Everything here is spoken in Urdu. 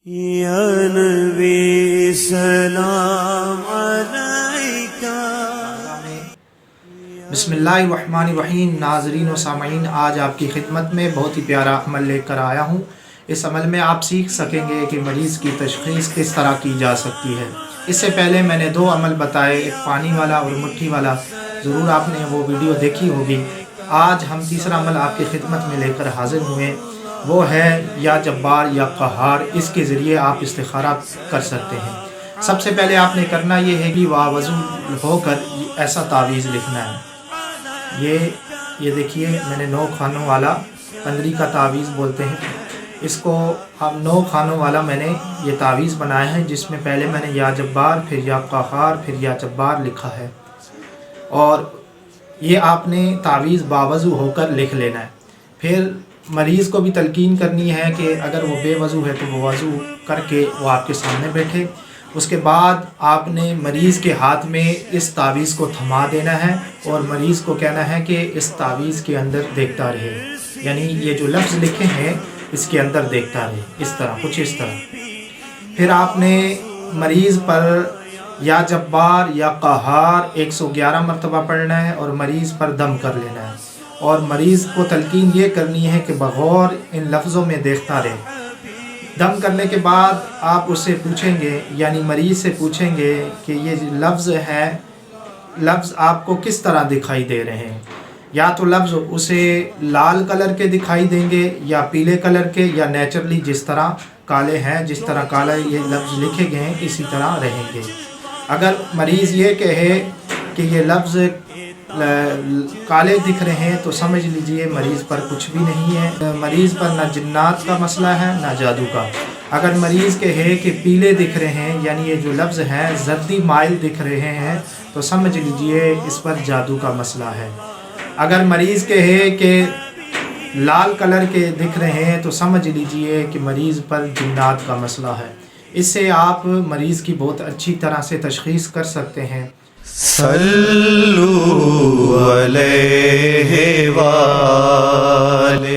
یا نبی سلام علیکہ۔ بسم اللہ الرحمن الرحیم۔ ناظرین و سامعین، آج آپ کی خدمت میں بہت ہی پیارا عمل لے کر آیا ہوں۔ اس عمل میں آپ سیکھ سکیں گے کہ مریض کی تشخیص کس طرح کی جا سکتی ہے۔ اس سے پہلے میں نے دو عمل بتائے، ایک پانی والا اور مٹھی والا، ضرور آپ نے وہ ویڈیو دیکھی ہوگی۔ آج ہم تیسرا عمل آپ کی خدمت میں لے کر حاضر ہوئے، وہ ہے یا جبار یا قہار۔ اس کے ذریعے آپ استخارہ کر سکتے ہیں۔ سب سے پہلے آپ نے کرنا یہ ہے کہ وضو ہو کر ایسا تعویذ لکھنا ہے۔ یہ دیکھیے، میں نے 9 خانوں والا 15 کا تعویذ بولتے ہیں اس کو، ہم 9 خانوں والا میں نے یہ تعویذ بنایا ہے، جس میں پہلے میں نے یا جبار، پھر یا قہار، پھر یا جبار لکھا ہے، اور یہ آپ نے تعویذ باوضو ہو کر لکھ لینا ہے۔ پھر مریض کو بھی تلقین کرنی ہے کہ اگر وہ بے وضو ہے تو وہ وضو کر کے وہ آپ کے سامنے بیٹھے۔ اس کے بعد آپ نے مریض کے ہاتھ میں اس تعویذ کو تھما دینا ہے اور مریض کو کہنا ہے کہ اس تعویذ کے اندر دیکھتا رہے، یعنی یہ جو لفظ لکھے ہیں اس کے اندر دیکھتا رہے، اس طرح، کچھ اس طرح۔ پھر آپ نے مریض پر یا جبار یا قہار 111 مرتبہ پڑھنا ہے اور مریض پر دم کر لینا ہے، اور مریض کو تلقین یہ کرنی ہے کہ بغور ان لفظوں میں دیکھتا رہے۔ دم کرنے کے بعد آپ اس سے پوچھیں گے، یعنی مریض سے پوچھیں گے کہ یہ لفظ ہے، لفظ آپ کو کس طرح دکھائی دے رہے ہیں؟ یا تو لفظ اسے لال کلر کے دکھائی دیں گے یا پیلے کلر کے، یا نیچرلی جس طرح کالے ہیں، جس طرح کالا یہ لفظ لکھے گئے ہیں اسی طرح رہیں گے۔ اگر مریض یہ کہے کہ یہ لفظ کالے دکھ رہے ہیں تو سمجھ لیجئے مریض پر کچھ بھی نہیں ہے، مریض پر نہ جنات کا مسئلہ ہے نہ جادو کا۔ اگر مریض کہے کہ پیلے دکھ رہے ہیں، یعنی یہ جو لفظ ہیں زردی مائل دکھ رہے ہیں، تو سمجھ لیجئے اس پر جادو کا مسئلہ ہے۔ اگر مریض کہے کہ لال کلر کے دکھ رہے ہیں تو سمجھ لیجئے کہ مریض پر جنات کا مسئلہ ہے۔ اس سے آپ مریض کی بہت اچھی طرح سے تشخیص کر سکتے ہیں۔ صلو علیہ وآلہ